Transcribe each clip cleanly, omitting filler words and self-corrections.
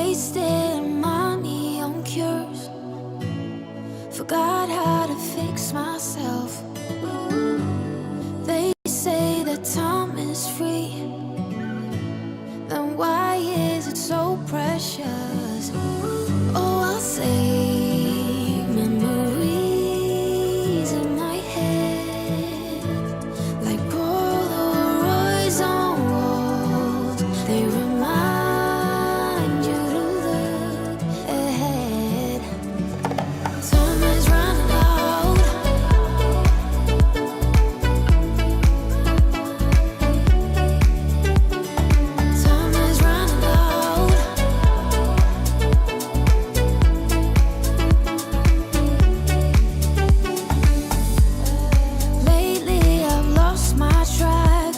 wasting money on cures. Forgot how to fix myself. They say that time is free. Then why is it so precious? Oh, I'll save memories in my head, like Polaroids on walls. They remind you to look ahead. Time is running out. Time is running out. Lately I've lost my track.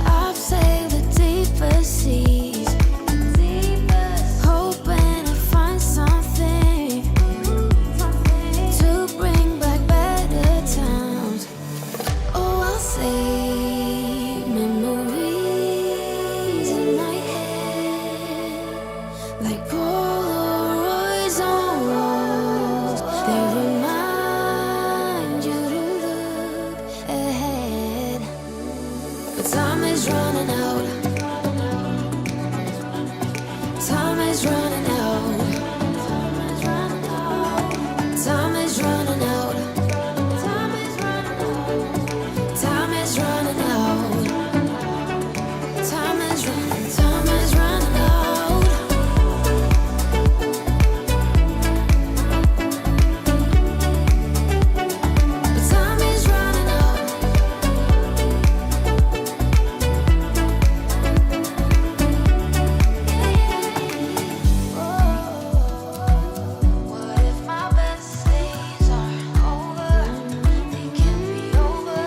I've sailed the deepest seas, hoping to find something to bring back better times. Oh, I'll save memories in my head, like Polaroids on walls. They remind you to look ahead. But time is running out. Time is running out. Time is running out. Time is running out. Time is running out. Time is running. Time is running out. Time is running out. What if my best days are over? They can be over.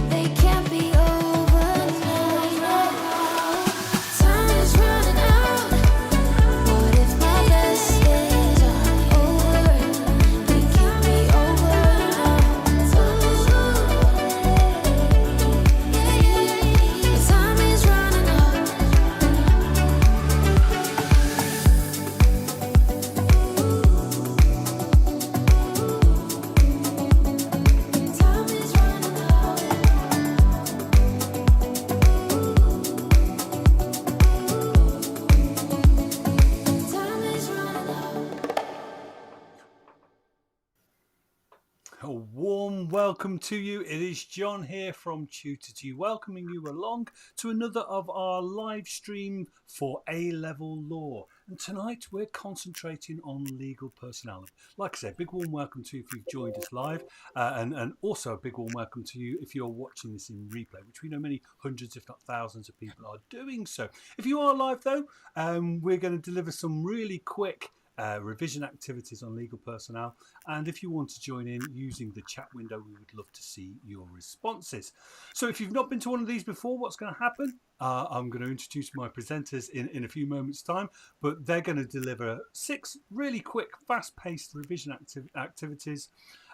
They can't be over now. Time is running out. What if my best days are over? They can't be over now. Time is running out. Time is running out. Time is running out. A warm welcome to you. It is John here from Tutor to You, welcoming you along to another of our live stream for A-level law. And tonight we're concentrating on legal personnel. Like I said, big warm welcome to you if you've joined us live, and also a big warm welcome to you if you're watching this in replay, which we know many hundreds, if not thousands of people are doing so. If you are live though, we're going to deliver some really quick revision activities on legal personnel, and if you want to join in using the chat window, we would love to see your responses. So if you've not been to one of these before, what's going to happen? I'm going to introduce my presenters in a few moments time, but they're going to deliver 6 really quick fast-paced revision activities,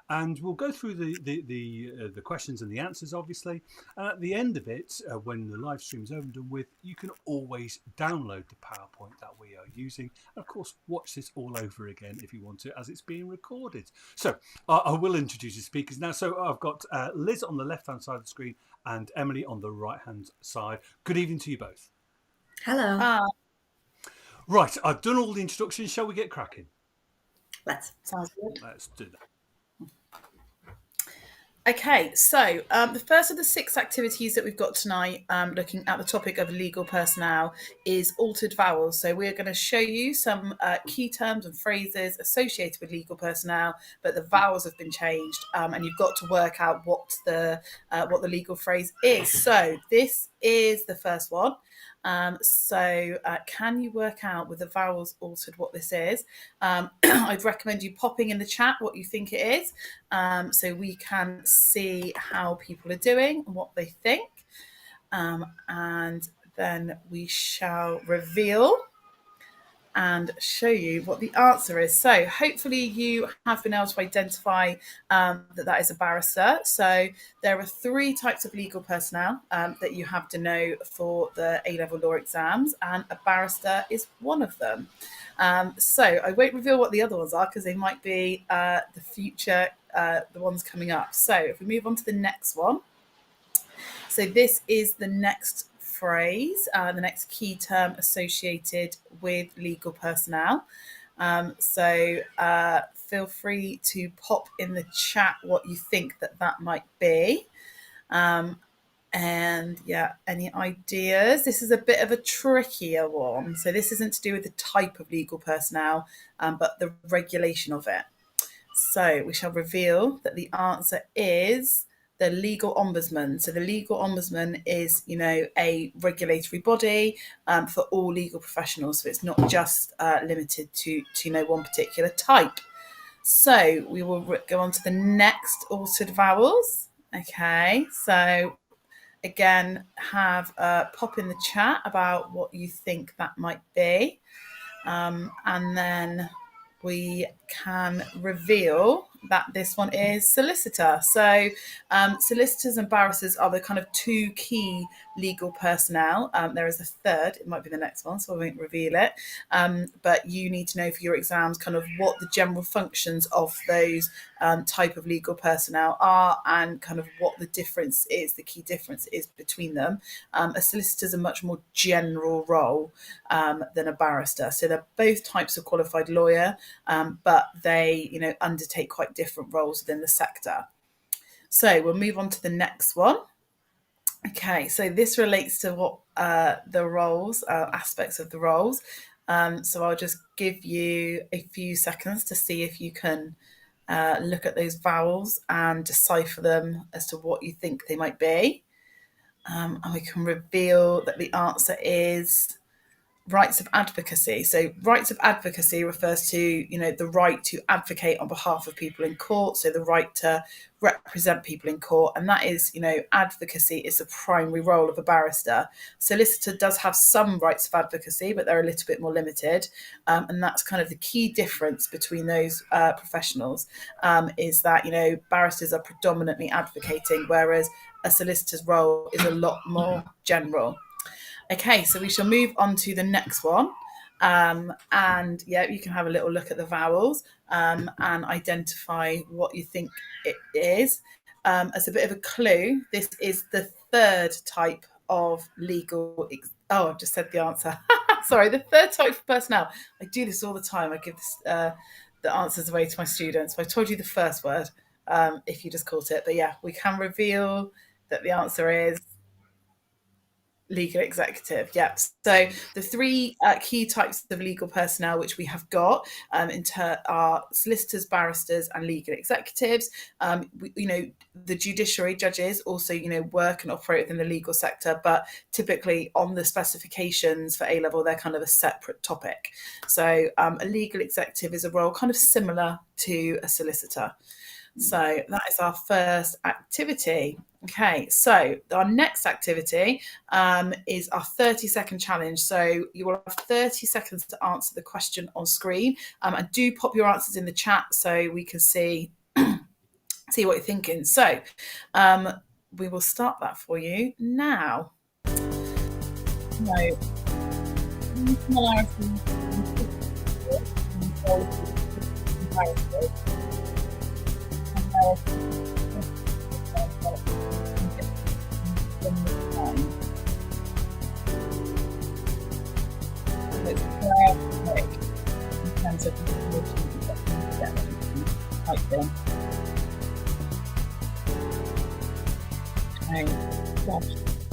and we'll go through the questions and the answers, obviously. And at the end of it, when the live stream's over and done with, you can always download the PowerPoint that we are using. And of course, watch this all over again if you want to, as it's being recorded. So I will introduce the speakers now. So I've got Liz on the left-hand side of the screen and Emily on the right-hand side. Good evening to you both. Hello. Right, I've done all the introductions. Shall we get cracking? Sounds good. Let's do that. Okay, so the first of the 6 activities that we've got tonight, looking at the topic of legal personnel, is altered vowels. So we're going to show you some key terms and phrases associated with legal personnel, but the vowels have been changed, and you've got to work out what the legal phrase is. So this is the first one. Can you work out with the vowels altered what this is? I'd recommend you popping in the chat what you think it is, so we can see how people are doing and what they think, and then we shall reveal and show you what the answer is. So hopefully you have been able to identify that is a barrister. So there are 3 types of legal personnel that you have to know for the A-level law exams, and a barrister is one of them. So I won't reveal what the other ones are because they might be the future, the ones coming up. So if we move on to the next one. So this is the next phrase, the next key term associated with legal personnel. So feel free to pop in the chat what you think that might be. And yeah, any ideas? This is a bit of a trickier one. So this isn't to do with the type of legal personnel, but the regulation of it. So we shall reveal that the answer is the legal ombudsman. So the legal ombudsman is, a regulatory body for all legal professionals. So it's not just limited to one particular type. So we will go on to the next altered vowels. Okay, so again, have a pop in the chat about what you think that might be. And then we can reveal that this one is solicitor. So solicitors and barristers are the kind of 2 key legal personnel. There is a third, it might be the next one, so I won't reveal it. But you need to know for your exams kind of what the general functions of those type of legal personnel are, and kind of what the difference is, the key difference is between them. A solicitor is a much more general role than a barrister. So they're both types of qualified lawyer, but they, undertake quite different roles within the sector. So we'll move on to the next one. Okay, so this relates to what the roles, aspects of the roles. So I'll just give you a few seconds to see if you can look at those vowels and decipher them as to what you think they might be. And we can reveal that the answer is rights of advocacy. So rights of advocacy refers to, the right to advocate on behalf of people in court. So the right to represent people in court. And that is, advocacy is the primary role of a barrister. Solicitor does have some rights of advocacy, but they're a little bit more limited. And that's kind of the key difference between those professionals, is that, barristers are predominantly advocating, whereas a solicitor's role is a lot more general. Okay, so we shall move on to the next one. And yeah, you can have a little look at the vowels and identify what you think it is. As a bit of a clue, this is the 3rd type of legal. I've just said the answer. Sorry, the 3rd type of personnel. I do this all the time. I give this, the answers away to my students. So I told you the first word, if you just caught it. But yeah, we can reveal that the answer is legal executive. Yep. So the 3 key types of legal personnel which we have got are solicitors, barristers, and legal executives. The judiciary judges also, work and operate within the legal sector, but typically on the specifications for A-level, they're kind of a separate topic. So a legal executive is a role kind of similar to a solicitor. So that is our first activity. Okay, so our next activity is our 30-second challenge. So you will have 30 seconds to answer the question on screen. And do pop your answers in the chat so we can see what you're thinking. So we will start that for you now.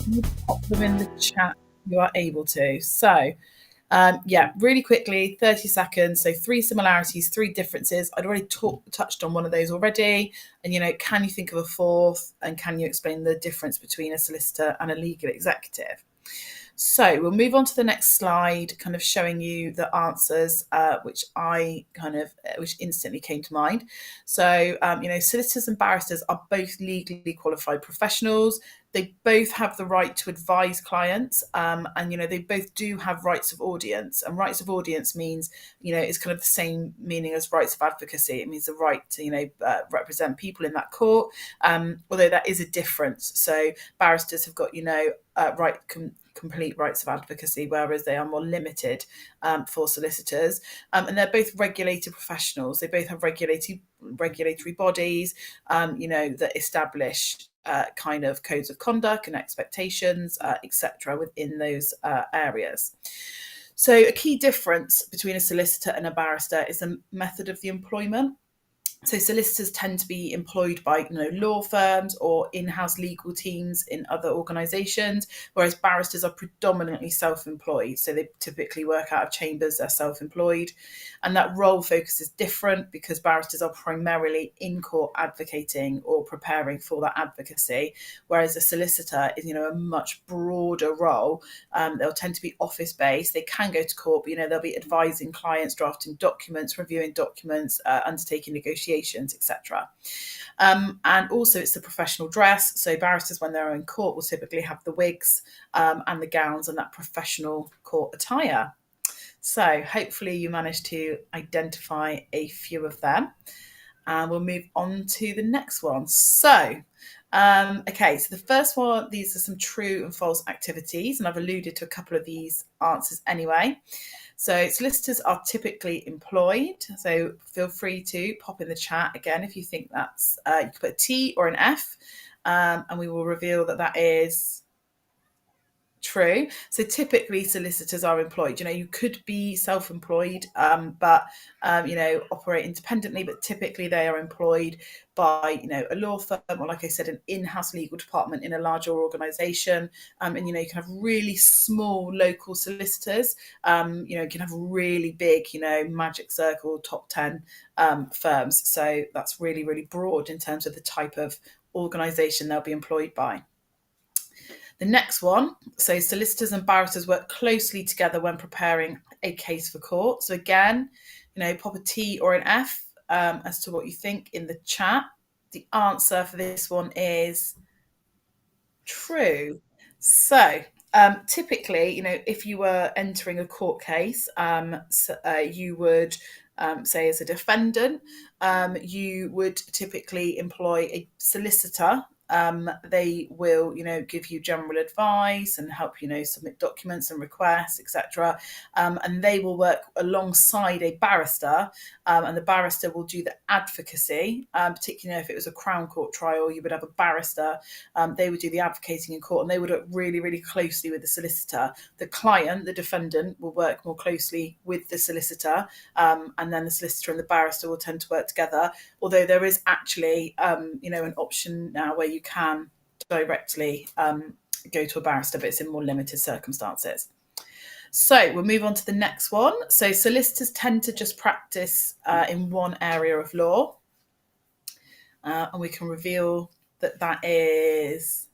You pop them in the chat, you are able to. So really quickly, 30 seconds. So 3 similarities, 3 differences. I'd already touched on one of those already. And, can you think of a 4th? And can you explain the difference between a solicitor and a legal executive? So we'll move on to the next slide, kind of showing you the answers, which instantly came to mind. So, solicitors and barristers are both legally qualified professionals. They both have the right to advise clients, and they both do have rights of audience. And rights of audience means it's kind of the same meaning as rights of advocacy. It means the right to represent people in that court, although that is a difference. So barristers have got complete rights of advocacy, whereas they are more limited for solicitors. And they're both regulated professionals. They both have regulatory bodies, that establish kind of codes of conduct and expectations, etc., within those areas. So a key difference between a solicitor and a barrister is the method of the employment. So solicitors tend to be employed by law firms or in-house legal teams in other organisations, whereas barristers are predominantly self-employed. So they typically work out of chambers, they're self-employed. And that role focus is different because barristers are primarily in court advocating or preparing for that advocacy, whereas a solicitor is a much broader role. They'll tend to be office-based. They can go to court, but they'll be advising clients, drafting documents, reviewing documents, undertaking negotiations, etc. And also it's the professional dress. So barristers, when they're in court, will typically have the wigs and the gowns and that professional court attire. So hopefully you managed to identify a few of them. And we'll move on to the next one. So so the first one, these are some true and false activities, and I've alluded to a couple of these answers anyway. So solicitors are typically employed. So feel free to pop in the chat again if you think that's, you can put a T or an F, and we will reveal that is true. So typically solicitors are employed. You could be self-employed, but operate independently, but typically they are employed by a law firm, or like I said, an in-house legal department in a larger organization. And you can have really small local solicitors. You can have really big magic circle top 10 firms. So that's really, really broad in terms of the type of organization they'll be employed by. The next one, so solicitors and barristers work closely together when preparing a case for court. So again, pop a T or an F as to what you think in the chat. The answer for this one is true. So typically, if you were entering a court case, you would say as a defendant, you would typically employ a solicitor. They will, give you general advice and help, submit documents and requests, etc. And they will work alongside a barrister, and the barrister will do the advocacy, particularly if it was a Crown Court trial, you would have a barrister. They would do the advocating in court, and they would work really, really closely with the solicitor. The client, the defendant, will work more closely with the solicitor, and then the solicitor and the barrister will tend to work together. Although there is actually, an option now where you can directly go to a barrister, but it's in more limited circumstances. So we'll move on to the next one. So solicitors tend to just practice in one area of law, and we can reveal that is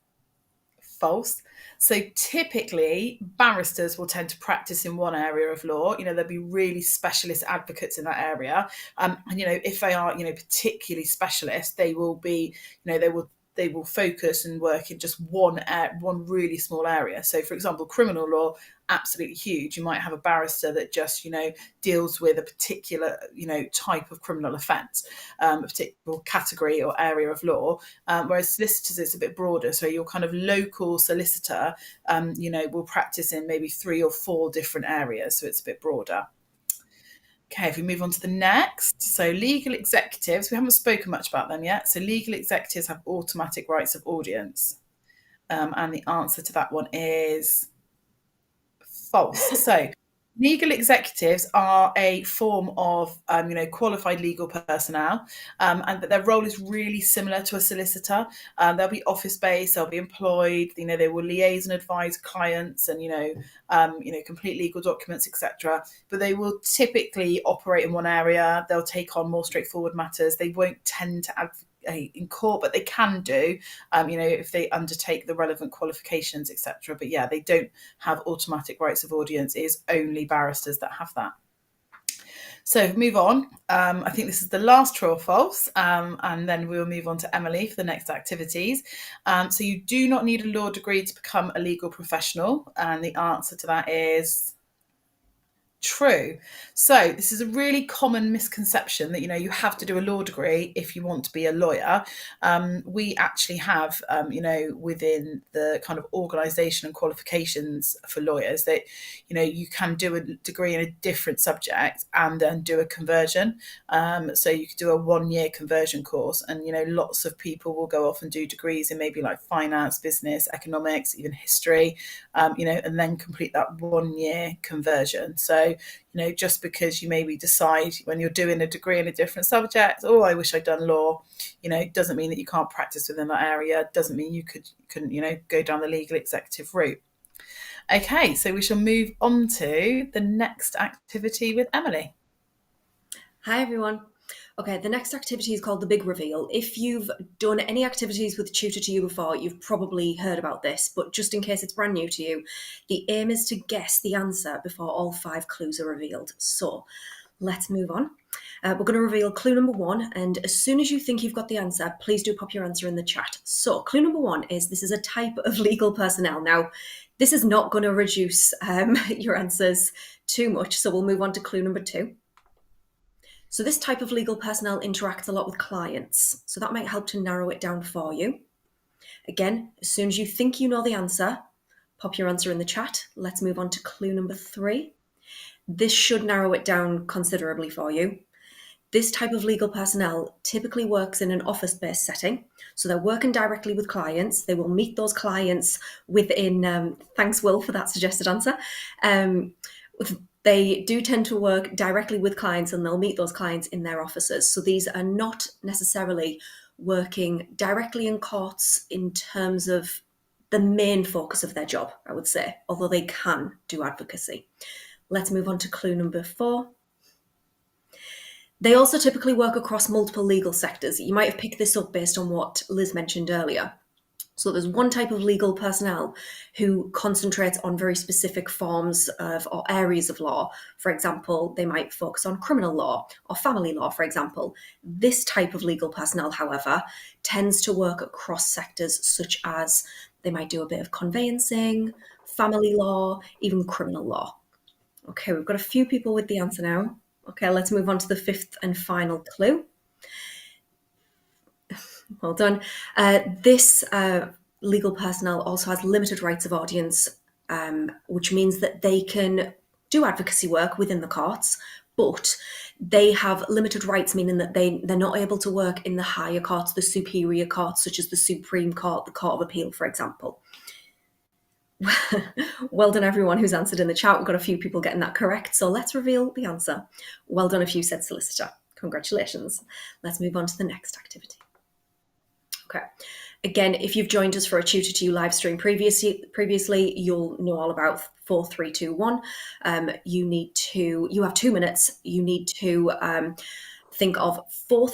false. So typically barristers will tend to practice in one area of law. There'll be really specialist advocates in that area, and if they are particularly specialist, they will be they will focus and work in just one really small area. So for example, criminal law, absolutely huge. You might have a barrister that just deals with a particular type of criminal offence, a particular category or area of law, whereas solicitors, it's a bit broader. So your kind of local solicitor will practice in maybe 3 or 4 different areas, so it's a bit broader. Okay, if we move on to the next. So legal executives, we haven't spoken much about them yet. So legal executives have automatic rights of audience. And the answer to that one is false. So legal executives are a form of, qualified legal personnel, and that their role is really similar to a solicitor. They'll be office-based, they'll be employed, they will liaise and advise clients and, complete legal documents, etc. But they will typically operate in one area. They'll take on more straightforward matters. They won't tend to advocate in court, but they can do, if they undertake the relevant qualifications, etc. But yeah, they don't have automatic rights of audience. It is only barristers that have that. So move on. I think this is the last true or false, and then we will move on to Emily for the next activities. So you do not need a law degree to become a legal professional, and the answer to that is true. So this is a really common misconception that you have to do a law degree if you want to be a lawyer. We actually have within the kind of organisation and qualifications for lawyers that you can do a degree in a different subject and then do a conversion. So you could do a 1-year conversion course, and lots of people will go off and do degrees in maybe like finance, business, economics, even history, and then complete that 1-year conversion. So just because you maybe decide when you're doing a degree in a different subject, oh, I wish I'd done law, doesn't mean that you can't practice within that area. Doesn't mean you couldn't go down the legal executive route. Okay, so we shall move on to the next activity with Emily. Hi, everyone. Okay, the next activity is called the Big Reveal. If you've done any activities with Tutor to You before, you've probably heard about this, but just in case it's brand new to you, the aim is to guess the answer before all 5 clues are revealed. So let's move on. We're going to reveal clue number 1, and as soon as you think you've got the answer, please do pop your answer in the chat. So clue number 1 is this is a type of legal personnel. Now, this is not going to reduce your answers too much, so we'll move on to clue number 2. So this type of legal personnel interacts a lot with clients, so that might help to narrow it down for you. Again, as soon as you think you know the answer, pop your answer in the chat. Let's move on to clue number 3. This should narrow it down considerably for you. This type of legal personnel typically works in an office-based setting, so they're working directly with clients. They will meet those clients within, thanks Will for that suggested answer, they do tend to work directly with clients, and they'll meet those clients in their offices. So these are not necessarily working directly in courts in terms of the main focus of their job, I would say, although they can do advocacy. Let's move on to clue number 4. They also typically work across multiple legal sectors. You might have picked this up based on what Liz mentioned earlier. So there's one type of legal personnel who concentrates on very specific forms of or areas of law. For example, they might focus on criminal law or family law, for example. This type of legal personnel, however, tends to work across sectors such as they might do a bit of conveyancing, family law, even criminal law. Okay, we've got a few people with the answer now. Okay, let's move on to the 5th and final clue. Well done. This legal personnel also has limited rights of audience, which means that they can do advocacy work within the courts, but they have limited rights, meaning that they're not able to work in the higher courts, the superior courts, such as the Supreme Court, the Court of Appeal, for example. Well done, everyone who's answered in the chat. We've got a few people getting that correct, so let's reveal the answer. Well done if you said solicitor. Congratulations. Let's move on to the next activity. Okay. Again, if you've joined us for a Tutor to You live stream previously, you'll know all about 4, 3, 2, 1. You have 2 minutes. You need to think of 4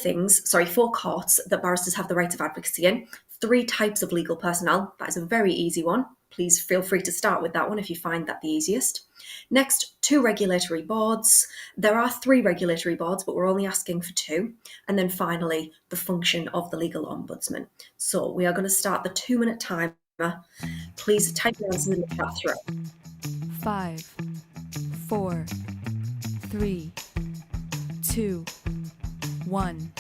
courts that barristers have the right of advocacy in, 3 types of legal personnel. That is a very easy one. Please feel free to start with that one if you find that the easiest. Next, 2 regulatory boards. There are 3 regulatory boards, but we're only asking for 2. And then finally, the function of the legal ombudsman. So we are going to start the 2-minute timer. Please type your answers in the chat through. 5, 4, 3, 2, 1.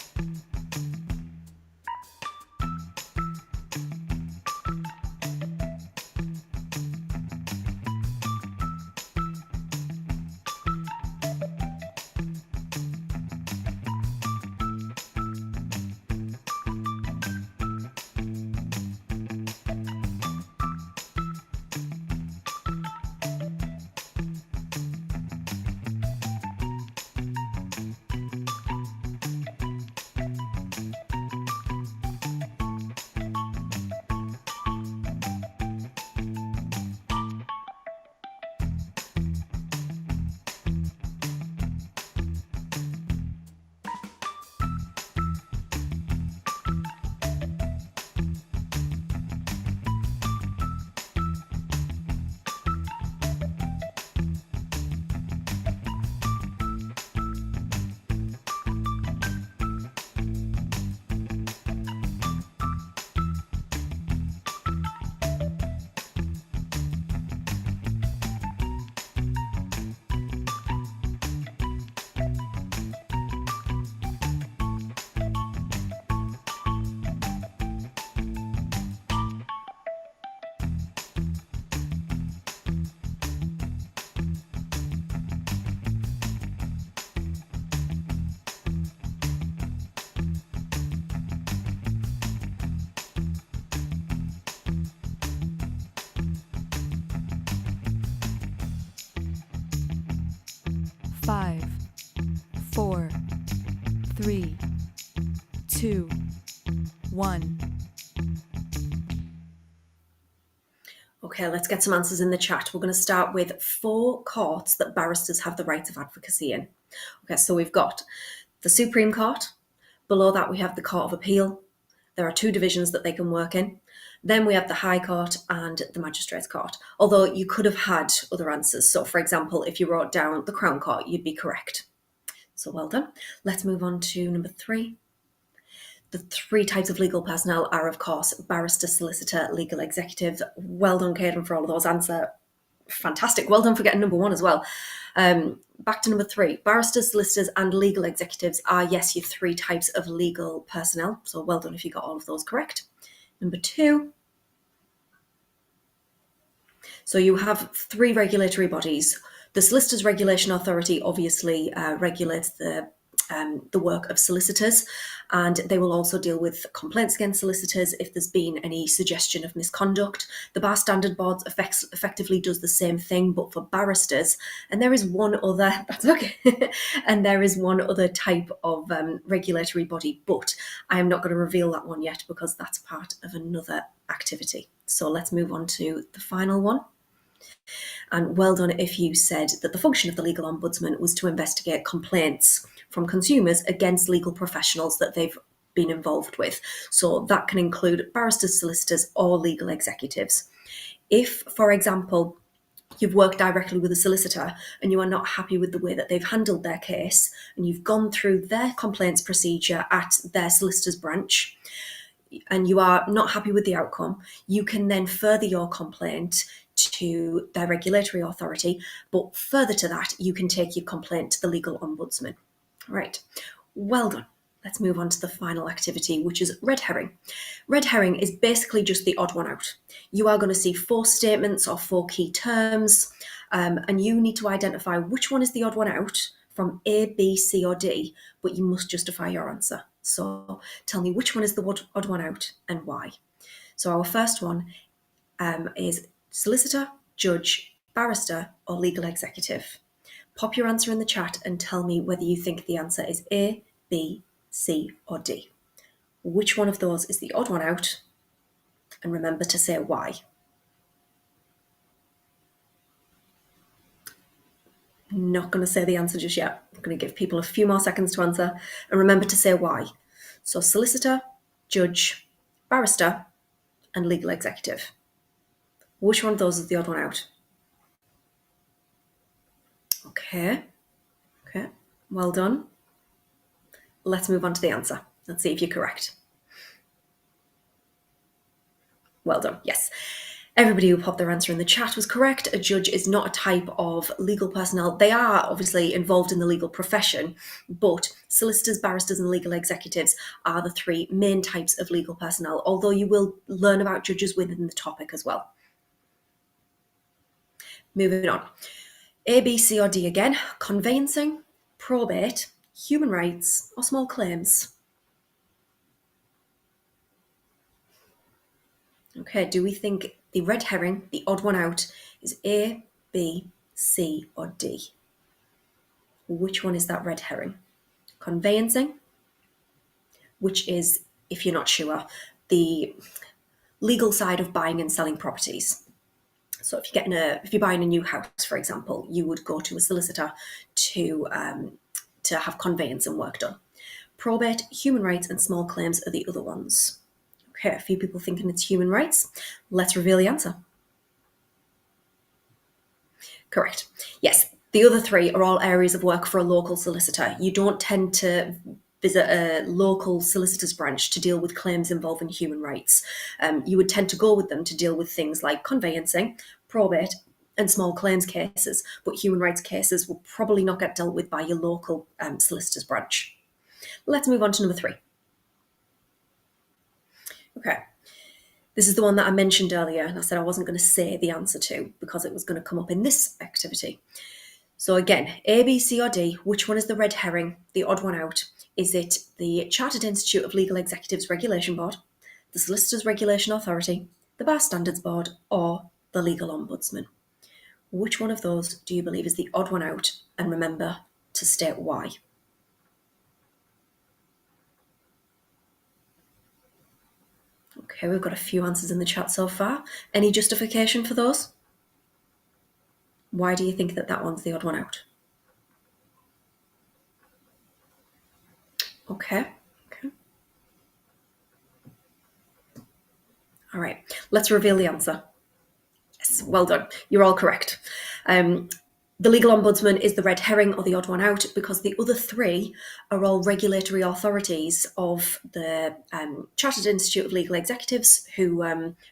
5, 4, 3, 2, 1. Okay, let's get some answers in the chat. We're going to start with 4 courts that barristers have the right of advocacy in. Okay, so we've got the Supreme Court. Below that, we have the Court of Appeal. There are 2 divisions that they can work in. Then we have the High Court and the Magistrates Court, although you could have had other answers. So, for example, if you wrote down the Crown Court, you'd be correct. So well done. Let's move on to number 3. The 3 types of legal personnel are, of course, barrister, solicitor, legal executive. Well done, Caden, for all of those answers. Fantastic. Well done for getting number 1 as well. Back to number 3. Barristers, solicitors, and legal executives are, yes, your 3 types of legal personnel. So well done if you got all of those correct. Number 2. So you have 3 regulatory bodies. The Solicitors Regulation Authority obviously regulates the work of solicitors, and they will also deal with complaints against solicitors if there's been any suggestion of misconduct. The Bar Standard Board effectively does the same thing, but for barristers. And there is one other, that's okay, and there is one other type of regulatory body, but I am not going to reveal that one yet because that's part of another activity. So let's move on to the final one. And well done if you said that the function of the legal ombudsman was to investigate complaints from consumers against legal professionals that they've been involved with. So that can include barristers, solicitors, or legal executives. If, for example, you've worked directly with a solicitor and you are not happy with the way that they've handled their case, and you've gone through their complaints procedure at their solicitor's branch, and you are not happy with the outcome, you can then further your complaint to their regulatory authority, but further to that, you can take your complaint to the legal ombudsman. Right, well done. Let's move on to the final activity, which is red herring. Red herring is basically just the odd one out. You are going to see 4 statements or 4 key terms, and you need to identify which one is the odd one out from A, B, C, or D, but you must justify your answer. So tell me which one is the odd one out and why. So our first one is solicitor, judge, barrister, or legal executive. Pop your answer in the chat and tell me whether you think the answer is A, B, C, or D. Which one of those is the odd one out? And remember to say why. Not going to say the answer just yet. I'm going to give people a few more seconds to answer. And remember to say why. So solicitor, judge, barrister, and legal executive. Which one of those is the odd one out? Okay, well done. Let's move on to the answer. Let's see if you're correct. Well done, yes. Everybody who popped their answer in the chat was correct. A judge is not a type of legal personnel. They are obviously involved in the legal profession, but solicitors, barristers, and legal executives are the 3 main types of legal personnel, although you will learn about judges within the topic as well. Moving on. A, B, C, or D again. Conveyancing, probate, human rights, or small claims. Okay, do we think the red herring, the odd one out, is A, B, C, or D? Which one is that red herring? Conveyancing, which is, if you're not sure, the legal side of buying and selling properties. So if you're buying a new house, for example, you would go to a solicitor to have conveyancing work done. Probate, human rights, and small claims are the other ones. Okay, a few people thinking it's human rights. Let's reveal the answer. Correct. Yes, the other 3 are all areas of work for a local solicitor. You don't tend to visit a local solicitor's branch to deal with claims involving human rights. You would tend to go with them to deal with things like conveyancing, probate, and small claims cases, but human rights cases will probably not get dealt with by your local solicitor's branch. Let's move on to number 3. Okay, this is the one that I mentioned earlier, and I said I wasn't going to say the answer to because it was going to come up in this activity. So again, A, B, C, or D, which one is the red herring, the odd one out? Is it the Chartered Institute of Legal Executives Regulation Board, the Solicitors Regulation Authority, the Bar Standards Board, or the Legal Ombudsman? Which one of those do you believe is the odd one out? And remember to state why. Okay, we've got a few answers in the chat so far. Any justification for those? Why do you think that that one's the odd one out? Okay. All right, let's reveal the answer. Yes, well done. You're all correct. The legal ombudsman is the red herring or the odd one out because the other three are all regulatory authorities of the Chartered Institute of Legal Executives, who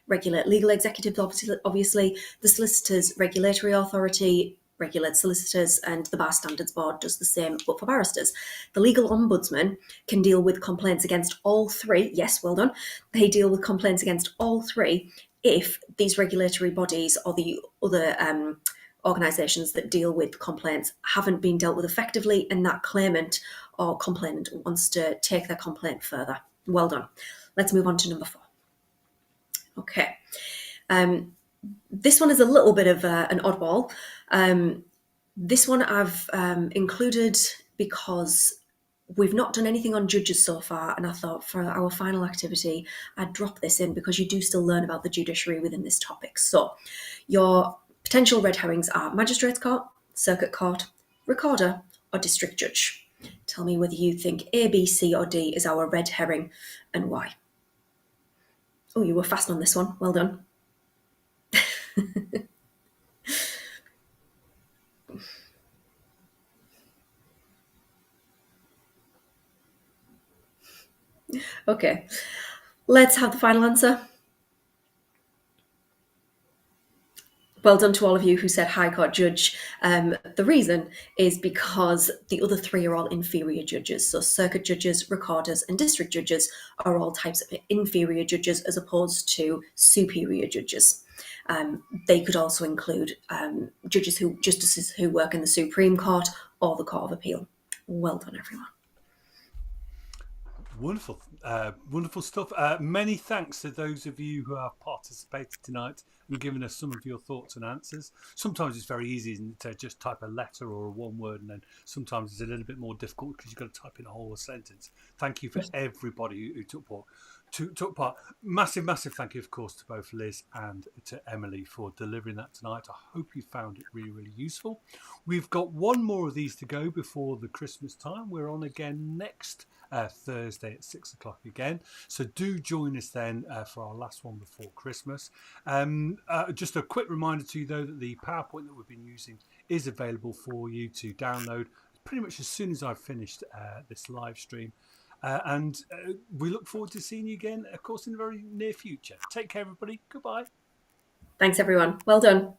regulate legal executives, obviously. The Solicitors Regulatory Authority regulates solicitors, and the Bar Standards Board does the same, but for barristers. The legal ombudsman can deal with complaints against all three. Yes, well done. They deal with complaints against all three if these regulatory bodies or the other organisations that deal with complaints haven't been dealt with effectively, and that claimant or complainant wants to take their complaint further. Well done. Let's move on to number 4. Okay. This one is a little bit of an oddball. This one I've included because we've not done anything on judges so far, and I thought for our final activity, I'd drop this in because you do still learn about the judiciary within this topic. So your potential red herrings are magistrates court, circuit court, recorder, or district judge. Tell me whether you think A, B, C, or D is our red herring and why. Oh, you were fast on this one. Well done. Okay, let's have the final answer. Well done to all of you who said High Court judge. The reason is because the other three are all inferior judges. So circuit judges, recorders, and district judges are all types of inferior judges as opposed to superior judges. They could also include justices who work in the Supreme Court or the Court of Appeal. Well done, everyone. Wonderful, wonderful stuff. Many thanks to those of you who have participated tonight and given us some of your thoughts and answers. Sometimes it's very easy, isn't it, to just type a letter or a one word, and then sometimes it's a little bit more difficult because you've got to type in a whole sentence. Thank you for everybody who took part. Massive thank you, of course, to both Liz and to Emily for delivering that tonight. I hope you found it really useful. We've got one more of these to go before the Christmas time. We're on again next Thursday at 6 o'clock again, so do join us then for our last one before Christmas. Just a quick reminder to you though that the PowerPoint that we've been using is available for you to download pretty much as soon as I've finished this live stream, and we look forward to seeing you again, of course, in the very near future. Take care, everybody. Goodbye. Thanks, everyone. Well done.